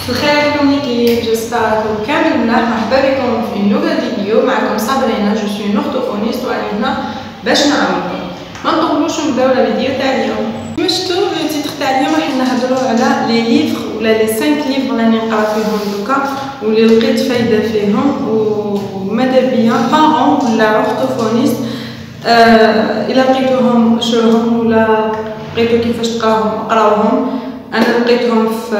الخير عليكم كيف جسباركم كامل ملاح. مرحبا بكم في نوفا فيديو. معكم صابرينا، جو سوي اورثوفونيست وراني هنا باش نعاونكم. ما نطولوش ونبداو الفيديو تاع اليوم. كيما شفتوا التيتر تاع اليوم راح نهضروا على لي ليفر ولا لي 5 ليفر راني نقرا فيهم دوكا واللي لقيت فايده فيهم وماذا بيا بارون ولا اورثوفونيست الا لقيتوهم شروهم ولا لقيتو كيفاش تقراوهم. انا لقيتهم في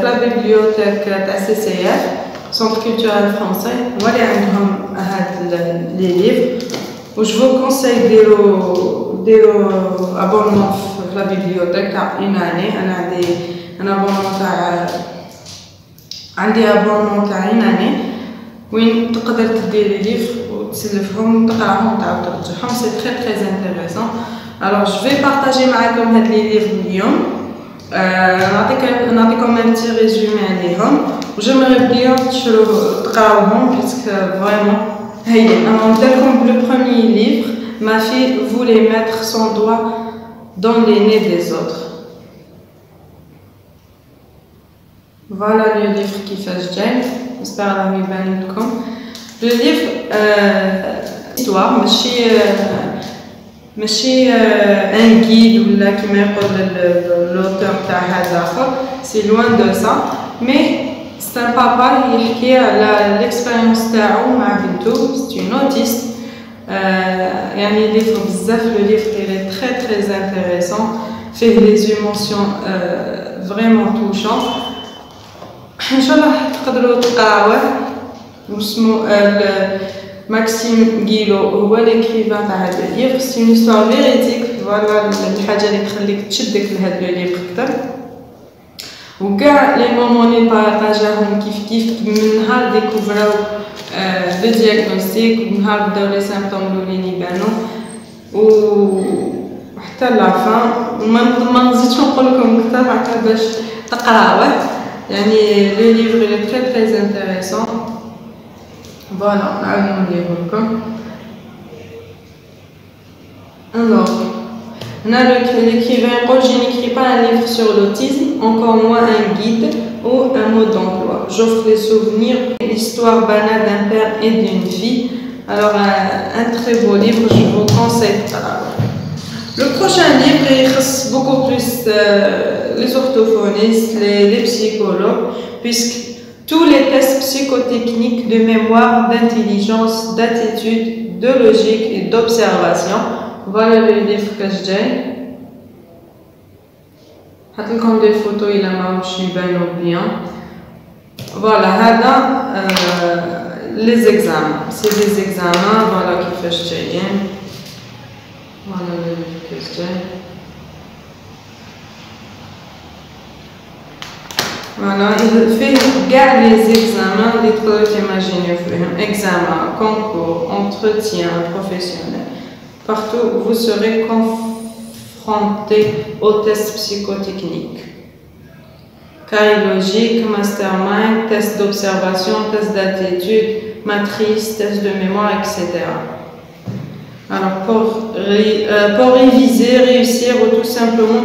لا بيبليوتيك تاع سي سي اف سونتر كولتورال فرونسي، هما اللي عندهم هاد لي ليفر و جو فو كونساي ديرو ابونمون في لا بيبليوتيك تاع اون اني. عندي ابونمون تاع اون اني وين تقدر تدير لي ليفر وتسلفهم وتقراهم وتعاود ترجعهم. سي تري تري انتريسون. الوغ جو في بارطاجي معاكم هاد لي ليفر اليوم. نعطيكم ان بتي ريزومي عليهم وجمري بليهم تقراوهم باسكو فريمون. هيا نبدا لكم بلو بروميي ليفر. ما في voulait mettre son doigt dans les nez des autres. Voilà le livre كيفاش جاي. j'espère راهو يبان لكم. لو ليفر histoire ماشي ان جيد ولا كيما يقول لوتور تاع هذا اخر. سي لوان دو سا مي سي ان بابا يحكي على ليكسبيريونس تاعو مع بنتو. سي اون اوتيست. يعني ليفر بزاف. لو ليفر il est très très intéressant. فيه لي ايموسيون فريمون توشون. ان شاء الله تقدروا تقراوه. واسمو ماكسيم غيلو هو ليكريفان تاع هذا الليفر. سي اون هيستوار فيريتيك. فوالا الحاجه اللي تخليك تشدك لهذا الليفر اكثر. وكاع لي مومون اللي بارطاجاهم كيف من نهار ديكوفراو لو دياغنوستيك ونهار بداو لي سيمبتوم الاولين يبانو وحتى لافان. ما نزيدش نقول لكم اكثر هكا باش تقراوه. يعني لو ليفر اللي تري تري انتريسون. Voilà, نعاود نوريه لكم. Alors, l'écrivain يقول je n'écris pas un livre sur l'autisme, encore moins un guide ou un mot d'emploi. J'offre les souvenirs et l'histoire banale d'un père et d'une fille. Alors, un très beau livre, je vous conseille. Le prochain livre, il reste beaucoup plus les orthophonistes, les psychologues, puisque tous les tests psychotechniques de mémoire, d'intelligence, d'attitude, de logique et d'observation. Voilà le livre que j'ai. Je vais vous des photos, il a marché bien. Voilà, les examens. C'est des examens, voilà qui fait j'ai. Voilà le livre que j'ai. Voilà, il fait les examens, les trucs imaginez examens, concours, entretien professionnel. Partout, vous serez confronté aux tests psychotechniques. Carré logique, mastermind, test d'observation, test d'attitude, matrice, test de mémoire, etc. Alors, pour réviser, réussir ou tout simplement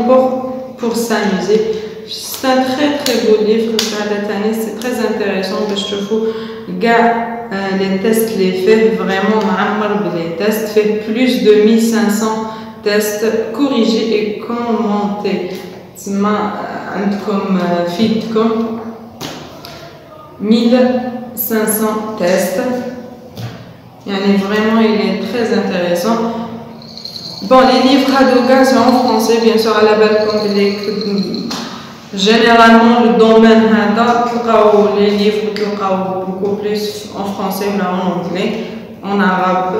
pour s'amuser. C'est un très très beau livre. C'est très intéressant parce que je trouve les tests les faits vraiment les tests fait plus de 1500 tests corrigés et commentés. Comme feedcom 1500 tests. Vraiment il est très intéressant. Bon, les livres Hadoga sont en français bien sûr à la belle comme généralement le domaine les livres beaucoup plus en français ou en anglais, en arabe,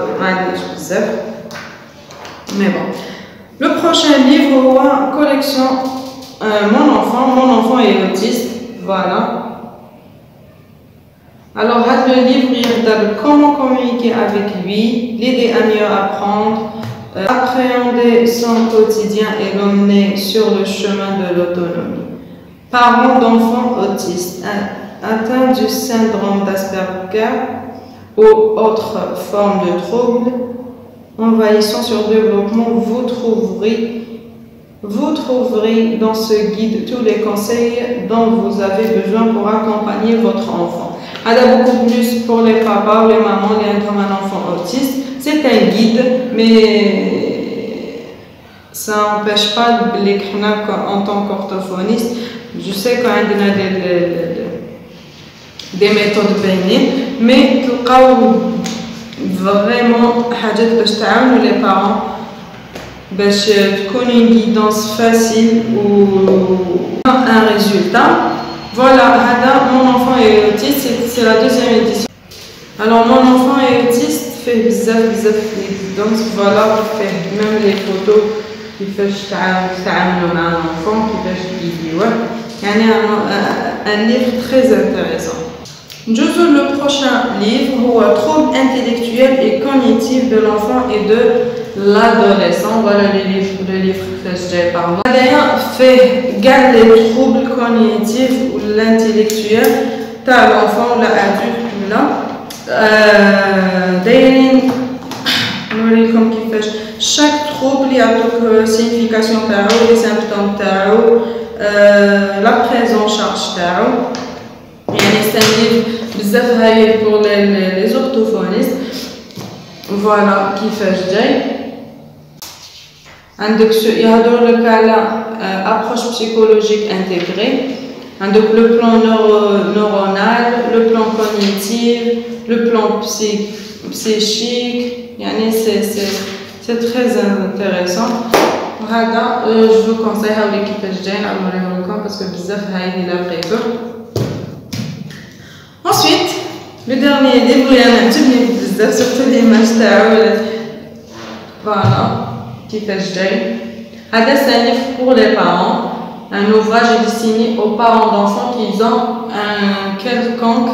mais bon. Le prochain livre est collection mon enfant est autiste. Voilà. Alors le livre il donne comment communiquer avec lui, l'aider à mieux apprendre, appréhender son quotidien et l'emmener sur le chemin de l'autonomie. Parents d'enfants autistes atteints du syndrome d'Asperger ou autres formes de troubles envahissant sur le développement, vous trouverez Vous trouverez dans ce guide tous les conseils dont vous avez besoin pour accompagner votre enfant. Alors, beaucoup plus pour les papas ou les mamans qui ont un enfant autiste. C'est un guide, mais ça n'empêche pas de l'écrire en tant qu'orthophoniste. Je sais qu'on a des méthodes bénies, mais vraiment حاجات باش تعاونوا les parents باش تكون une guidance facile ou un résultat. Voilà, mon enfant est autiste, c'est la deuxième édition. Alors mon enfant est autiste, fait بزاف les guidances, voilà, fait même les photos كيفاش تعاملوا مع l'enfant, كيفاش تجيبوه. يعني un livre très intéressant. Le prochain livre est Troubles intellectuels et cognitifs de l'enfant et de l'adolescent. Voilà le livre que j'ai par moi. D'ailleurs, fait garder les troubles cognitifs ou l'intellectuel de l'enfant ou l'adulte. D'ailleurs, chaque trouble a une signification, les symptômes, la prise en charge. C'est un livre pour les orthophonistes. Voilà qui fait je dis. Il y a l'approche psychologique intégrée, le plan neuronal, le plan cognitif, le plan psychique. C'est très intéressant. Je vous conseille à l'équipe parce que il a prévu. Ensuite, le dernier livre, il y a un petit peu surtout l'image voilà, qui fait c'est un livre pour les parents. Un ouvrage est destiné aux parents d'enfants qui ont un quelconque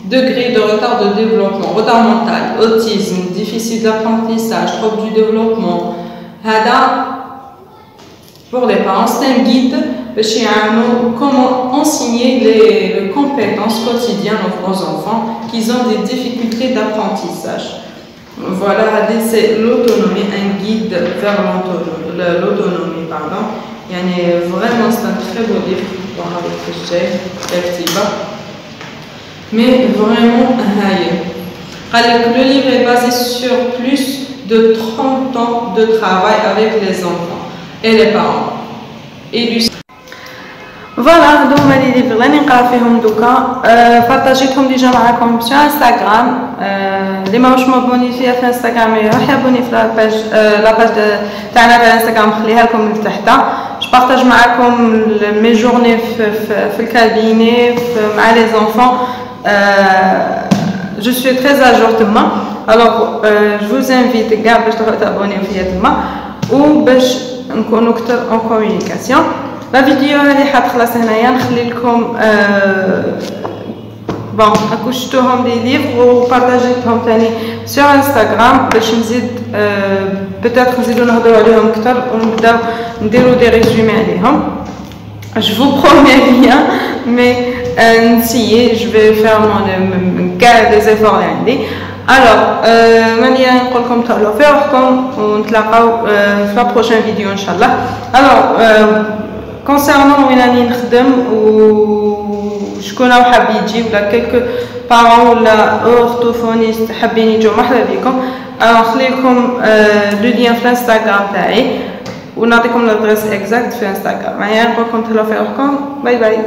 degré de retard de développement, retard mental, autisme, déficit d'apprentissage, trouble du développement. Pour les parents, c'est un guide comment enseigner les compétences quotidiennes aux enfants qui ont des difficultés d'apprentissage. Voilà, c'est l'autonomie, un guide vers l'autonomie, pardon. Vraiment, c'est un très beau livre avec mais vraiment, le livre est basé sur plus de 30 ans de travail avec les enfants et les parents. Voilà, donc les livres اللي نقرا فيهم دوكا بارطاجيتهم ديجا معكم sur Instagram. اللي ماهوش مابوني فيها في انستغرام يروح يابوني في لاباج تاعنا في انستغرام نخليها لكم لتحت. جو بارطاج معكم مي جورني في الكابيني مع لي زونفون. Je suis très à jour تما. Alors je vous invite كاع باش تروحوا تابونيو فيا تما وباش نكونوا اكثر en communication. La vidéo اللي حتخلص هنايا نخلي لكم بون هاكو شفتوهم دي ليفر وبارطاجيتهم ثاني سور انستغرام باش نزيد بيتيتر نزيدو نهضروا عليهم اكثر ونبداو نديرو دي ريزومي عليهم. Je vous promets rien, mais je vais faire des efforts lundi. Alors, ماني نقول لكم تهلاو في روحكم ونتلاقاو في la prochaine vidéo ان شاء الله. Alors, concernant وين راني نخدم وشكون راه حاب يجي ولا كلكو بارون ولا اورتوفونيست حابين يجوا مرحبا بكم. نخلي لكم لو لين في الانستغرام تاعي ونعطيكم لادريس اكزاكت في انستغرام. معايا نقول لكم تهلاو في روحكم. باي باي.